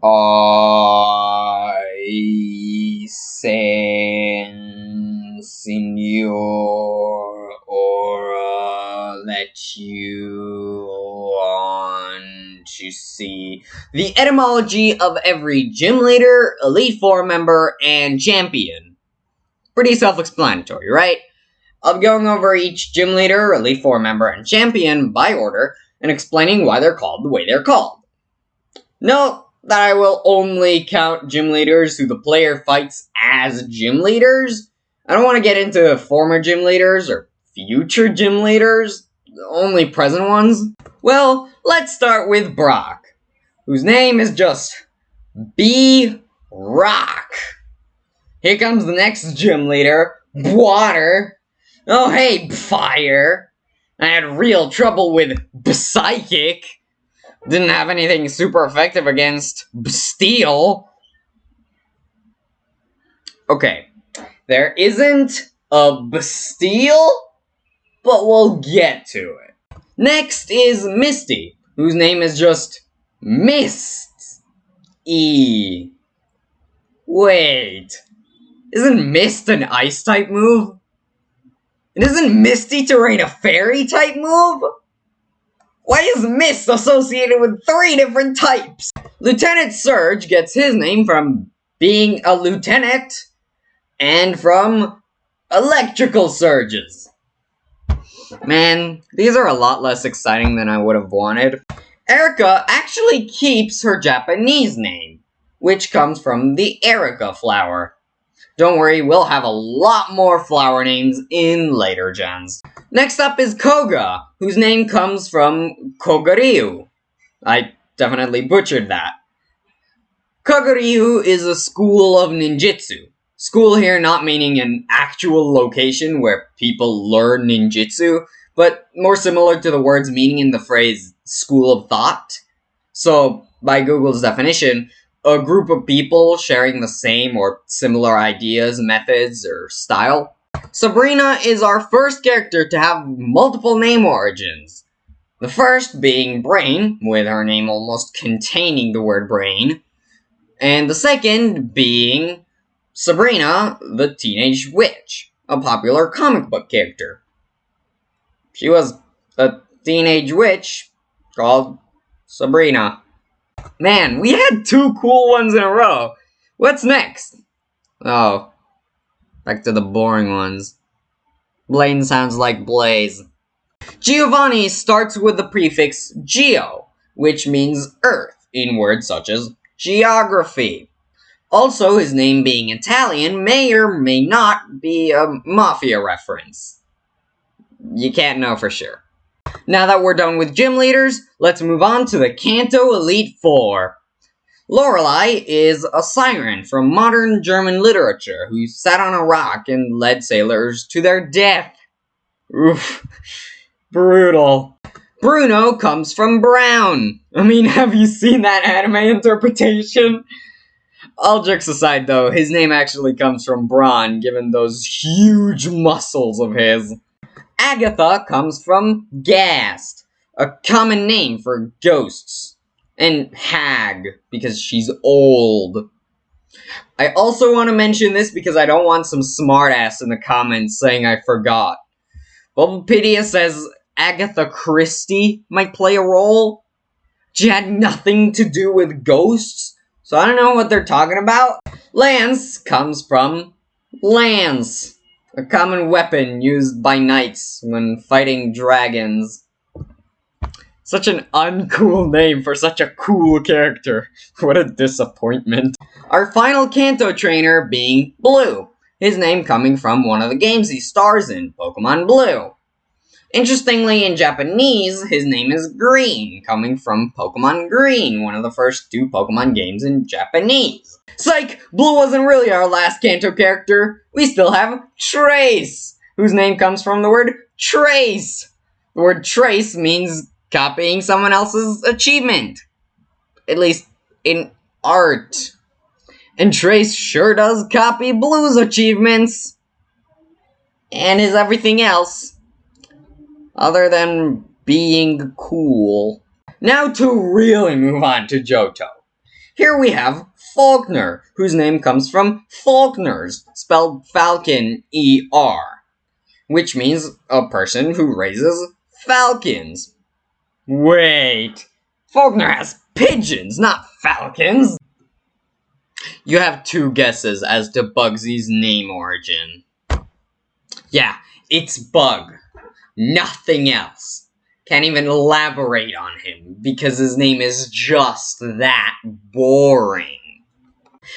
I sense in your aura that you want to see the etymology of every gym leader, Elite Four member, and champion. Pretty self-explanatory, right? I'll be going over each gym leader, Elite Four member, and champion by order, and explaining why they're called the way they're called. Note that I will only count gym leaders who the player fights as gym leaders. I don't want to get into former gym leaders or future gym leaders, only present ones. Well, let's start with Brock, whose name is just B-Rock. Here comes the next gym leader, Water. Oh hey, Fire. I had real trouble with Psychic. Didn't have anything super effective against Steel. Okay, there isn't a Bastille, but we'll get to it. Next is Misty, whose name is just Mist. Wait, isn't Mist an ice-type move? And isn't Misty Terrain a fairy-type move? Why is Mist associated with 3 different types? Lieutenant Surge gets his name from being a lieutenant and from electrical surges. Man, these are a lot less exciting than I would have wanted. Erica actually keeps her Japanese name, which comes from the Erica flower. Don't worry, we'll have a lot more flower names in later gens. Next up is Koga, whose name comes from Kogaryu. I definitely butchered that. Kogaryu is a school of ninjutsu. School here not meaning an actual location where people learn ninjutsu, but more similar to the word's meaning in the phrase school of thought. So, by Google's definition, a group of people sharing the same or similar ideas, methods, or style. Sabrina is our first character to have multiple name origins. The first being Brain, with her name almost containing the word brain. And the second being Sabrina, the Teenage Witch, a popular comic book character. She was a teenage witch called Sabrina. Man, we had 2 cool ones in a row. What's next? Oh, back to the boring ones. Blaine sounds like Blaze. Giovanni starts with the prefix geo, which means earth, in words such as geography. Also, his name being Italian may or may not be a mafia reference. You can't know for sure. Now that we're done with gym leaders, let's move on to the Kanto Elite Four. Lorelei is a siren from modern German literature who sat on a rock and led sailors to their death. Oof. Brutal. Bruno comes from Brown. I mean, have you seen that anime interpretation? All jokes aside though, his name actually comes from Brawn, given those huge muscles of his. Agatha comes from Ghast, a common name for ghosts. And Hag, because she's old. I also want to mention this because I don't want some smartass in the comments saying I forgot. Bulbapedia says Agatha Christie might play a role. She had nothing to do with ghosts, so I don't know what they're talking about. Lance comes from Lance, a common weapon used by knights when fighting dragons. Such an uncool name for such a cool character. What a disappointment. Our final Kanto trainer being Blue, his name coming from one of the games he stars in, Pokemon Blue. Interestingly, in Japanese, his name is Green, coming from Pokemon Green, one of the first 2 Pokemon games in Japanese. Psych! Blue wasn't really our last Kanto character. We still have Trace, whose name comes from the word trace. The word trace means copying someone else's achievement. At least in art. And Trace sure does copy Blue's achievements. And his everything else. Other than being cool. Now to really move on to Johto. Here we have Faulkner, whose name comes from Faulkners, spelled Falcon E-R, which means a person who raises falcons. Wait, Faulkner has pigeons, not falcons! You have two guesses as to Bugsy's name origin. Yeah, it's Bug. Nothing else. Can't even elaborate on him, because his name is just that boring.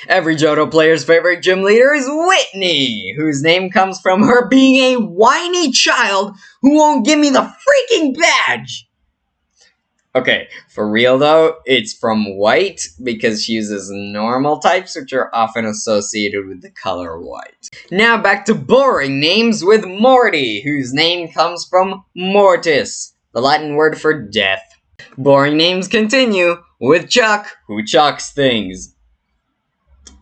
Every Johto player's favorite gym leader is Whitney, whose name comes from her being a whiny child who won't give me the freaking badge! Okay, for real though, it's from white, because she uses normal types, which are often associated with the color white. Now back to boring names with Morty, whose name comes from mortis, the Latin word for death. Boring names continue with Chuck, who chucks things.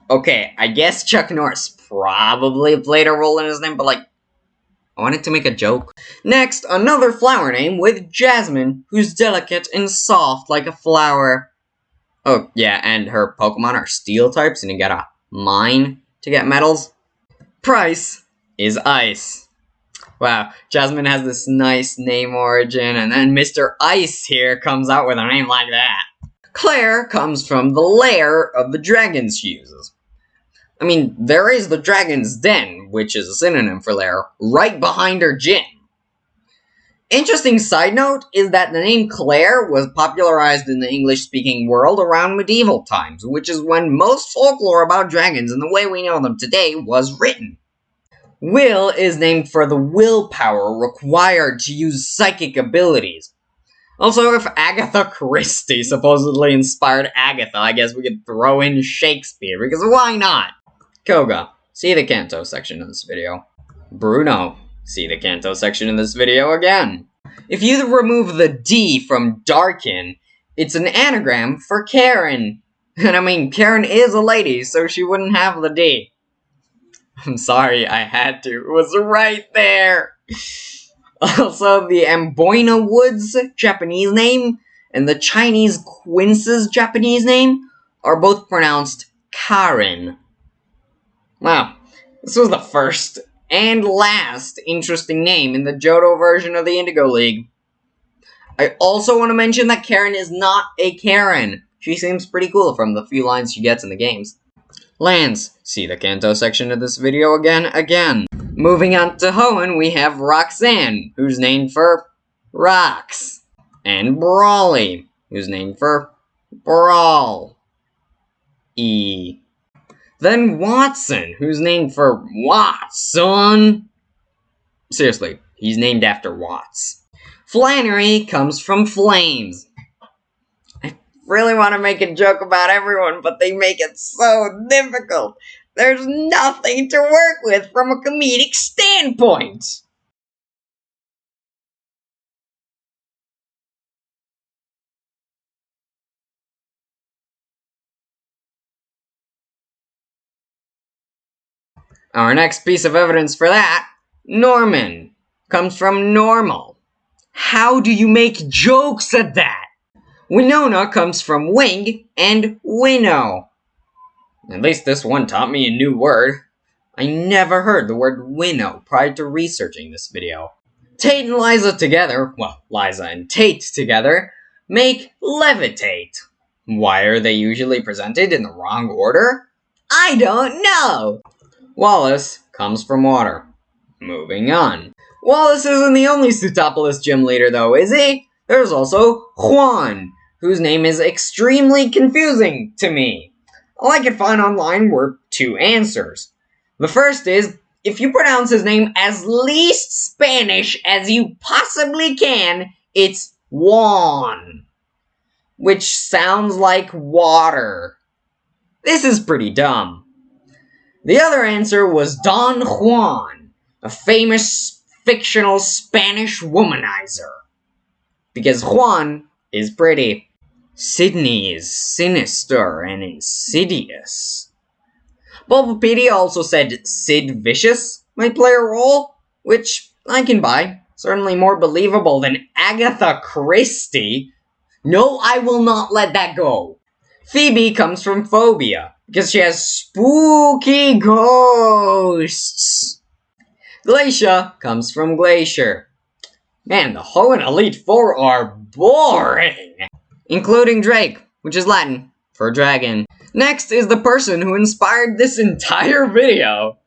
Okay, I guess Chuck Norris probably played a role in his name, but I wanted to make a joke. Next, another flower name with Jasmine, who's delicate and soft like a flower. Oh, yeah, and her Pokemon are steel types, and you gotta mine to get metals. Price is ice. Wow, Jasmine has this nice name origin, and then Mr. Ice here comes out with a name like that. Claire comes from the lair of the dragons she uses. I mean, there is the Dragon's Den, which is a synonym for lair, right behind her gym. Interesting side note is that the name Claire was popularized in the English-speaking world around medieval times, which is when most folklore about dragons in the way we know them today was written. Will is named for the willpower required to use psychic abilities. Also, if Agatha Christie supposedly inspired Agatha, I guess we could throw in Shakespeare, because why not? Koga, see the Kanto section of this video. Bruno, see the Kanto section of this video again. If you remove the D from darken, it's an anagram for Karen. And I mean, Karen is a lady, so she wouldn't have the D. I'm sorry, I had to. It was right there. Also, the Amboina Woods Japanese name and the Chinese Quince's Japanese name are both pronounced Karen. Wow, this was the first and last interesting name in the Johto version of the Indigo League. I also want to mention that Karen is not a Karen. She seems pretty cool from the few lines she gets in the games. Lands, see the Kanto section of this video again. Moving on to Hoenn, we have Roxanne, who's named for Rox, and Brawly, who's named for Brawl. Then Watson, who's named for Watson. Seriously, he's named after Watts. Flannery comes from Flames. I really want to make a joke about everyone, but they make it so difficult. There's nothing to work with from a comedic standpoint. Our next piece of evidence for that, Norman, comes from normal. How do you make jokes at that? Winona comes from wing and winnow. At least this one taught me a new word. I never heard the word winnow prior to researching this video. Tate and Liza together, well, Liza and Tate together, make levitate. Why are they usually presented in the wrong order? I don't know! Wallace comes from water. Moving on. Wallace isn't the only Sootopolis gym leader though, is he? There's also Juan, whose name is extremely confusing to me. All I could find online were two answers. The first is, if you pronounce his name as least Spanish as you possibly can, it's Juan, which sounds like water. This is pretty dumb. The other answer was Don Juan, a famous fictional Spanish womanizer. Because Juan is pretty. Sydney is sinister and insidious. Bulbapedia also said Sid Vicious might play a role, which I can buy. Certainly more believable than Agatha Christie. No, I will not let that go. Phoebe comes from phobia, because she has spooky ghosts. Glacia comes from glacier. Man, the Ho and Elite Four are boring! Including Drake, which is Latin for dragon. Next is the person who inspired this entire video.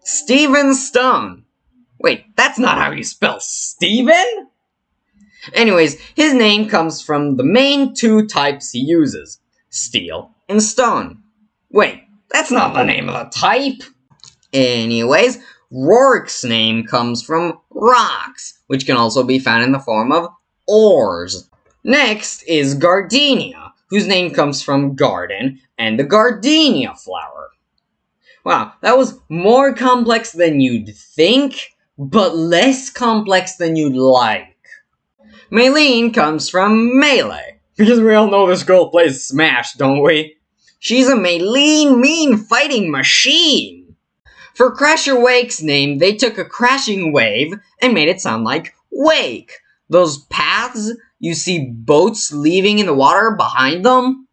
Stephen Stone. Wait, that's not how you spell Steven? Anyways, his name comes from the main two types he uses. Steel and stone. Wait, that's not the name of the type! Anyways, Rourke's name comes from rocks, which can also be found in the form of ores. Next is Gardenia, whose name comes from garden and the gardenia flower. Wow, that was more complex than you'd think, but less complex than you'd like. Maylene comes from melee, because we all know this girl plays Smash, don't we? She's a mean fighting machine! For Crasher Wake's name, they took a crashing wave and made it sound like wake. Those paths you see boats leaving in the water behind them?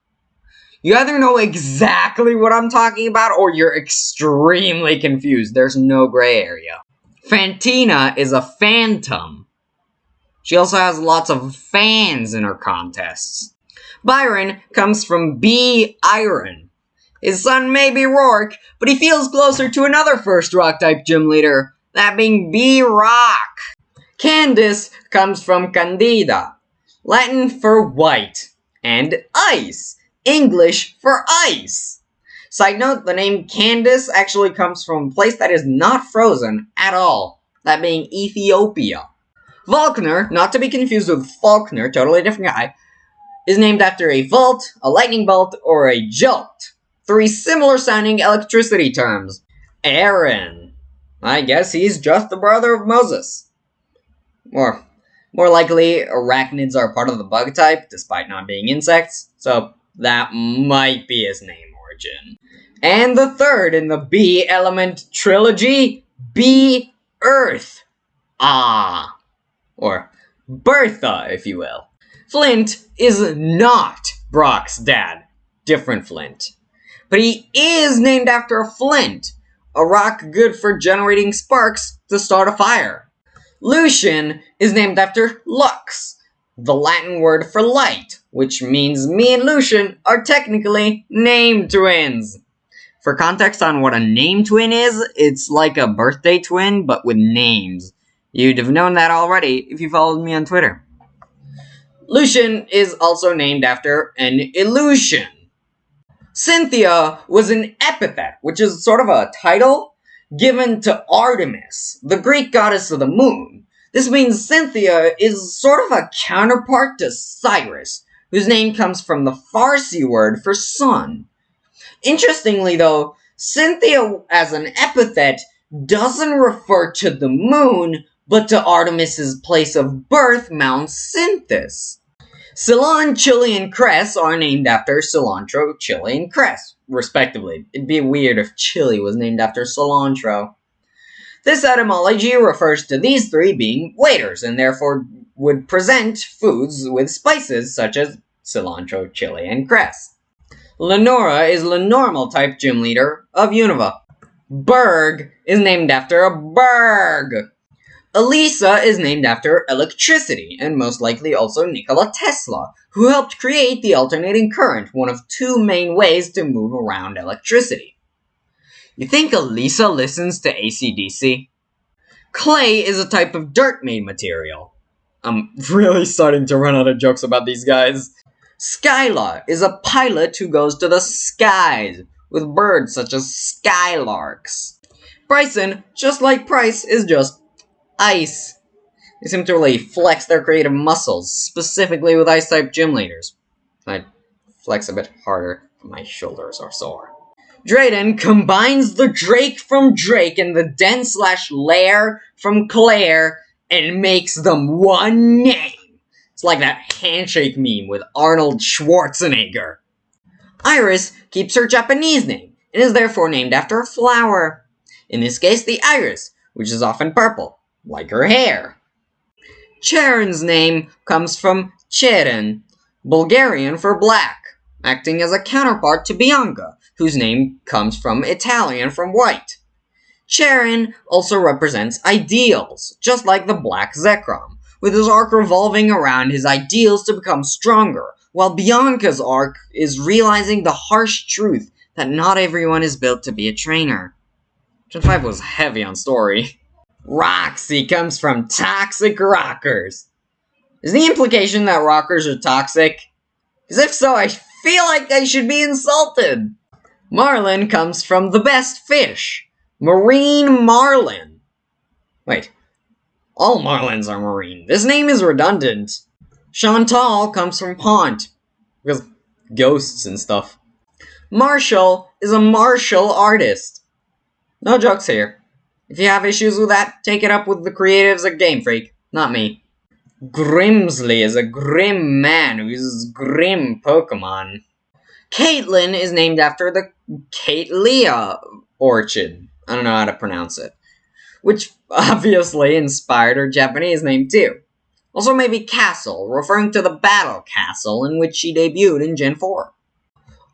You either know exactly what I'm talking about or you're extremely confused. There's no gray area. Fantina is a phantom. She also has lots of fans in her contests. Byron comes from B-Iron. His son may be Rourke, but he feels closer to another first rock-type gym leader, that being B-Rock. Candace comes from Candida, Latin for white, and ice, English for ice. Side note, the name Candace actually comes from a place that is not frozen at all, that being Ethiopia. Faulkner, not to be confused with Faulkner, totally different guy, is named after a volt, a lightning bolt, or a jolt. Three similar-sounding electricity terms. Aaron. I guess he's just the brother of Moses. Or, more likely, arachnids are part of the bug type, despite not being insects, so that might be his name origin. And the third in the B-element trilogy, B-Earth. Ah. Or Bertha, if you will. Flint is not Brock's dad. Different Flint. But he is named after a flint, a rock good for generating sparks to start a fire. Lucian is named after Lux, the Latin word for light, which means me and Lucian are technically name twins. For context on what a name twin is, it's like a birthday twin, but with names. You'd have known that already if you followed me on Twitter. Lucian is also named after an illusion. Cynthia was an epithet, which is sort of a title given to Artemis, the Greek goddess of the moon. This means Cynthia is sort of a counterpart to Cyrus, whose name comes from the Farsi word for sun. Interestingly though, Cynthia as an epithet doesn't refer to the moon, but to Artemis's place of birth, Mount Cynthus. Ceylon, Chile, and Cress are named after cilantro, chili, and cress, respectively. It'd be weird if Chile was named after cilantro. This etymology refers to these three being waiters, and therefore would present foods with spices such as cilantro, chili, and cress. Lenora is the normal-type gym leader of Unova. Berg is named after a berg. Elisa is named after electricity, and most likely also Nikola Tesla, who helped create the alternating current, one of two main ways to move around electricity. You think Elisa listens to AC/DC? Clay is a type of dirt-made material. I'm really starting to run out of jokes about these guys. Skylar is a pilot who goes to the skies, with birds such as skylarks. Bryson, just like Price, is just ice. They seem to really flex their creative muscles, specifically with ice-type gym leaders. I flex a bit harder, my shoulders are sore. Drayden combines the Drake from Drake and the Den/Lair from Claire and makes them one name. It's like that handshake meme with Arnold Schwarzenegger. Iris keeps her Japanese name and is therefore named after a flower. In this case, the iris, which is often purple, like her hair. Charon's name comes from Cheren, Bulgarian for black. acting as a counterpart to Bianca, whose name comes from Italian from white. Charon also represents ideals, just like the Black Zekrom, with his arc revolving around his ideals to become stronger, while Bianca's arc is realizing the harsh truth that not everyone is built to be a trainer. Gen 5 was heavy on story. Roxy comes from toxic rockers. Is the implication that rockers are toxic? Because if so, I feel like I should be insulted. Marlon comes from the best fish. Marine Marlin. Wait, all Marlins are marine. This name is redundant. Chantal comes from Haunt, because ghosts and stuff. Marshall is a martial artist. No jokes here. If you have issues with that, take it up with the creatives at Game Freak, not me. Grimsley is a grim man who uses grim Pokémon. Caitlyn is named after the Caitlia orchid. I don't know how to pronounce it. Which obviously inspired her Japanese name too. Also maybe Castle, referring to the Battle Castle in which she debuted in Gen 4.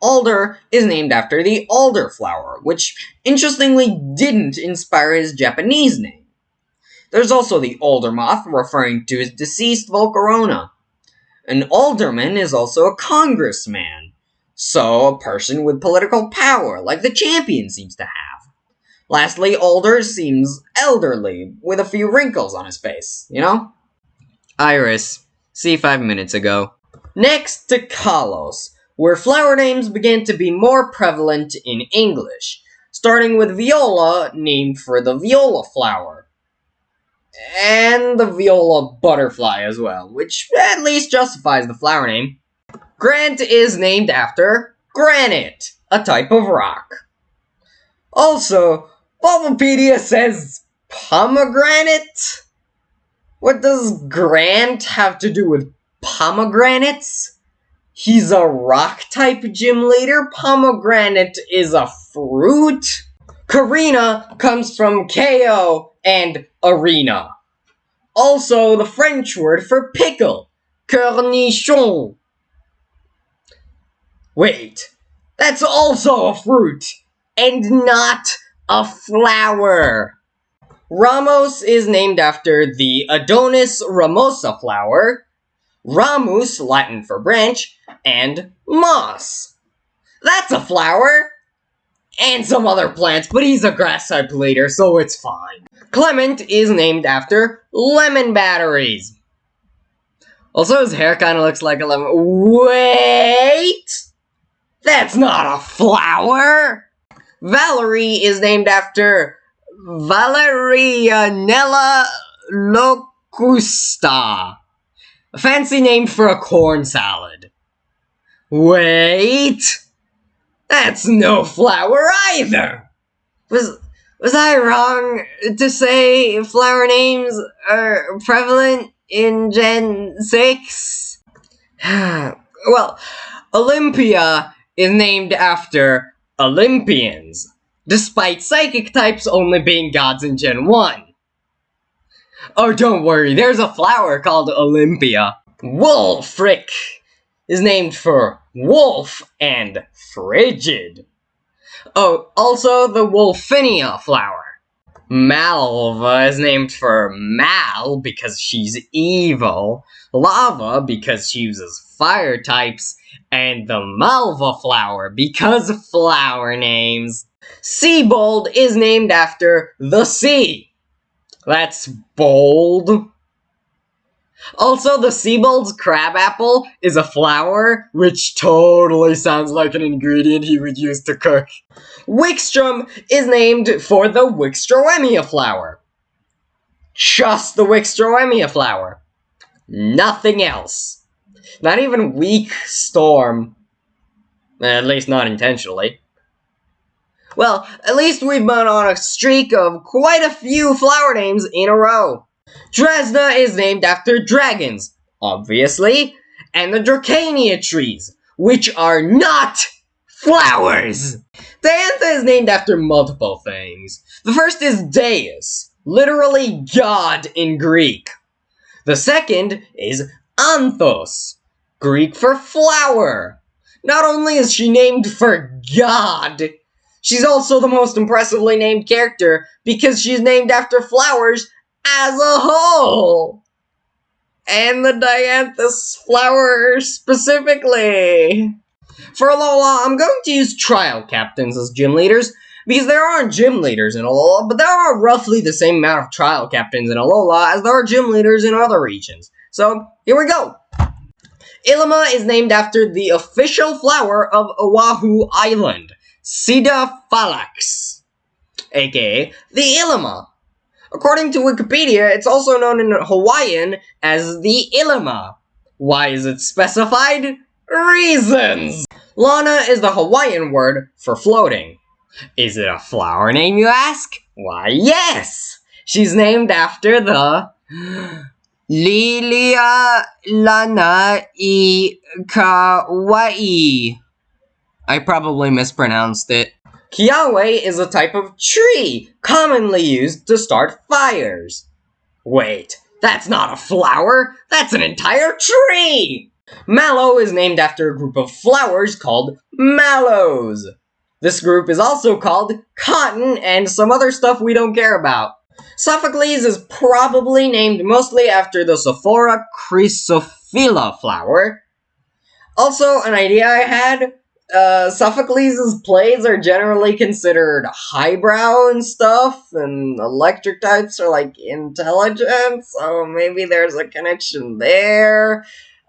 Alder is named after the alder flower, which interestingly didn't inspire his Japanese name. There's also the Aldermoth, referring to his deceased Volcarona. An alderman is also a congressman, so a person with political power, like the champion seems to have. Lastly, Alder seems elderly, with a few wrinkles on his face, you know? Iris, see 5 minutes ago. Next to Kalos, where flower names began to be more prevalent in English, starting with Viola, named for the viola flower. And the viola butterfly as well, which at least justifies the flower name. Grant is named after granite, a type of rock. Also, Bulbapedia says pomegranate? What does Grant have to do with pomegranates? He's a rock-type gym leader? Pomegranate is a fruit? Karina comes from KO and arena. Also, the French word for pickle, cornichon. Wait, that's also a fruit, and not a flower. Ramos is named after the Adonis ramosa flower, Ramus, Latin for branch, and moss. That's a flower! And some other plants, but he's a grass-type leader, so it's fine. Clement is named after lemon batteries. Also, his hair kind of looks like a lemon. Wait! That's not a flower! Valerie is named after Valerianella locusta, a fancy name for a corn salad. Wait! That's no flower either! Was I wrong to say flower names are prevalent in Gen 6? Well, Olympia is named after Olympians, despite psychic types only being gods in Gen 1. Oh, don't worry, there's a flower called Olympia. Wolfric is named for wolf and frigid. Oh, also the Wolfinia flower. Malva is named for Mal because she's evil, Lava because she uses fire types, and the Malva flower because flower names. Seabold is named after the sea. That's bold. Also, the Seabold's crabapple is a flower, which totally sounds like an ingredient he would use to cook. Wickstrom is named for the Wickstroemia flower. Just the Wickstroemia flower. Nothing else. Not even Weak Storm. At least not intentionally. Well, at least we've been on a streak of quite a few flower names in a row. Dresda is named after dragons, obviously, and the Dracania trees, which are not flowers. Diantha is named after multiple things. The first is Deus, literally God in Greek. The second is Anthos, Greek for flower. Not only is she named for God, she's also the most impressively named character because she's named after flowers as a whole. And the dianthus flower specifically. For Alola, I'm going to use trial captains as gym leaders, because there aren't gym leaders in Alola, but there are roughly the same amount of trial captains in Alola as there are gym leaders in other regions. So, here we go! Ilima is named after the official flower of Oahu Island, Sida Phalanx, aka the Ilima. According to Wikipedia, it's also known in Hawaiian as the Ilima. Why is it specified? Reasons! Lana is the Hawaiian word for floating. Is it a flower name, you ask? Why, yes! She's named after the Lilia Lana I Kauai. I probably mispronounced it. Kiawe is a type of tree, commonly used to start fires. Wait, that's not a flower, that's an entire tree! Mallow is named after a group of flowers called mallows. This group is also called cotton and some other stuff we don't care about. Sophocles is probably named mostly after the Sophora chrysophila flower. Also, an idea I had, Sophocles' plays are generally considered highbrow and stuff, and electric types are like intelligent, so maybe there's a connection there.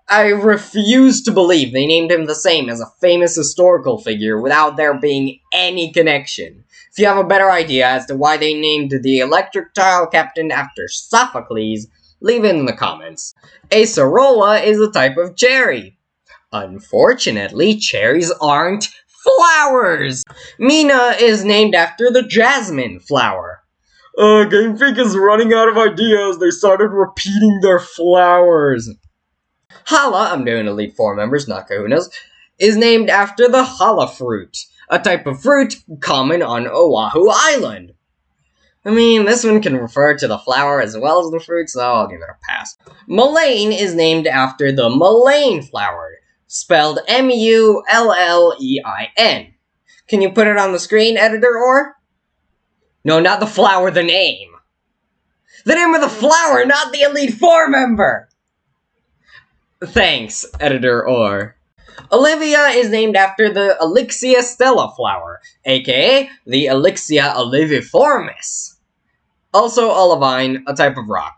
I refuse to believe they named him the same as a famous historical figure without there being any connection. If you have a better idea as to why they named the electric tile captain after Sophocles, leave it in the comments. Acerola is a type of cherry. Unfortunately, cherries aren't flowers! Mina is named after the jasmine flower. Game Freak is running out of ideas. They started repeating their flowers. Hala, I'm doing Elite Four members, not kahunas, is named after the hala fruit, a type of fruit common on Oahu Island. I mean, this one can refer to the flower as well as the fruit, so I'll give it a pass. Mullein is named after the mullein flower, spelled M-U-L-L-E-I-N. Can you put it on the screen, editor, or? No, not the flower, the name. The name of the flower, not the Elite Four member! Thanks, editor or. Olivia is named after the Elixia stella flower, aka the Elixia oliviformis. Also olivine, a type of rock.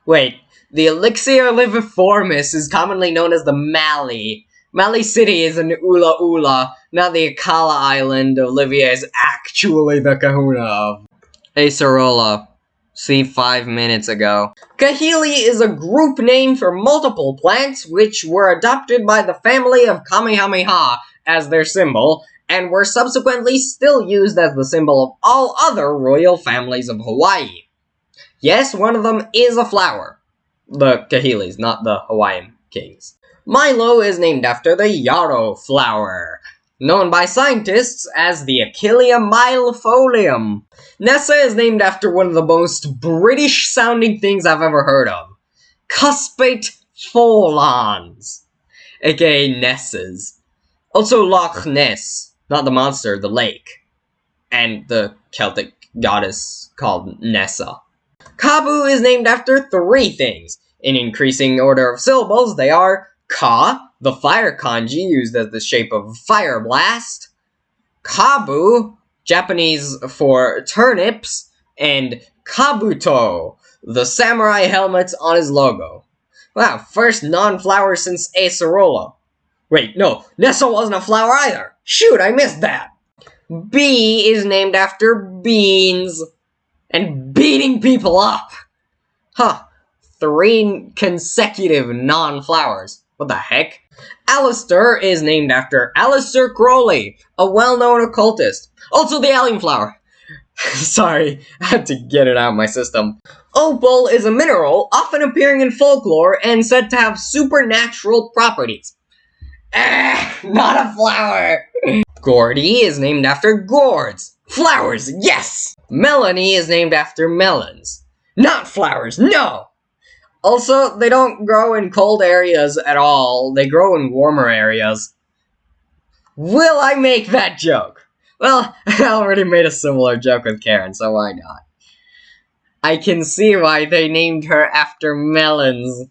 Wait, the Elixia oliviformis is commonly known as the Mali. Mali City is in Ula Ula, not the Akala Island Olivia is actually the kahuna of. Acerola. See 5 minutes ago. Kahili is a group name for multiple plants which were adopted by the family of Kamehameha as their symbol, and were subsequently still used as the symbol of all other royal families of Hawaii. Yes, one of them is a flower. The Kahilis, not the Hawaiian kings. Milo is named after the yarrow flower, known by scientists as the Achillea milefolium. Nessa is named after one of the most British-sounding things I've ever heard of. Cuspate Folons, aka Nessas. Also Loch Ness, not the monster, the lake. And the Celtic goddess called Nessa. Kabu is named after 3 things. In increasing order of syllables, they are Ka, the fire kanji used as the shape of fire blast, Kabu, Japanese for turnips, and Kabuto, the samurai helmet on his logo. Wow, first non-flower since Acerola. Wait, no, Nessa wasn't a flower either. Shoot, I missed that. Bee is named after beans and beating people up. Huh, 3 consecutive non-flowers. What the heck? Alistair is named after Alistair Crowley, a well-known occultist. Also the allium flower. Sorry, I had to get it out of my system. Opal is a mineral often appearing in folklore and said to have supernatural properties. Not a flower. Gordy is named after gourds. Flowers, yes! Melanie is named after melons. Not flowers, no! Also, they don't grow in cold areas at all. They grow in warmer areas. Will I make that joke? Well, I already made a similar joke with Karen, so why not? I can see why they named her after melons.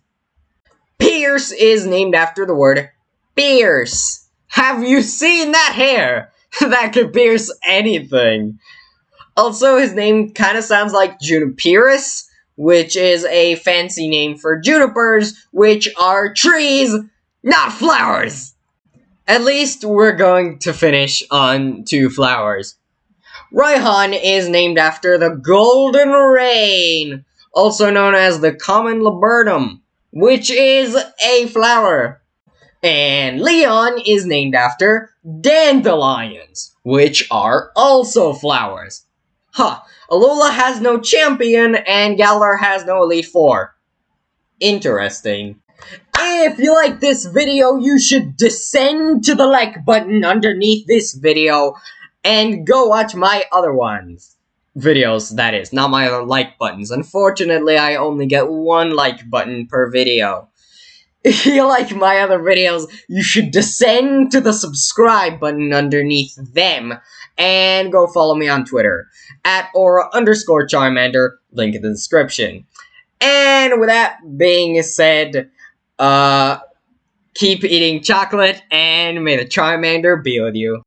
Pierce is named after the word pierce. Have you seen that hair? That could pierce anything. Also, his name kind of sounds like Juniperus, which is a fancy name for junipers, which are trees, not flowers. At least we're going to finish on 2 flowers. Raihan is named after the golden rain, also known as the common laburnum, which is a flower. And Leon is named after dandelions, which are also flowers. Huh, Alola has no champion and Galar has no Elite Four. Interesting. If you like this video, you should descend to the like button underneath this video and go watch my other ones. Videos, that is, not my other like buttons. Unfortunately, I only get 1 like button per video. If you like my other videos, you should descend to the subscribe button underneath them and go follow me on Twitter at Aura_Charmander, link in the description. And with that being said, keep eating chocolate and may the Charmander be with you.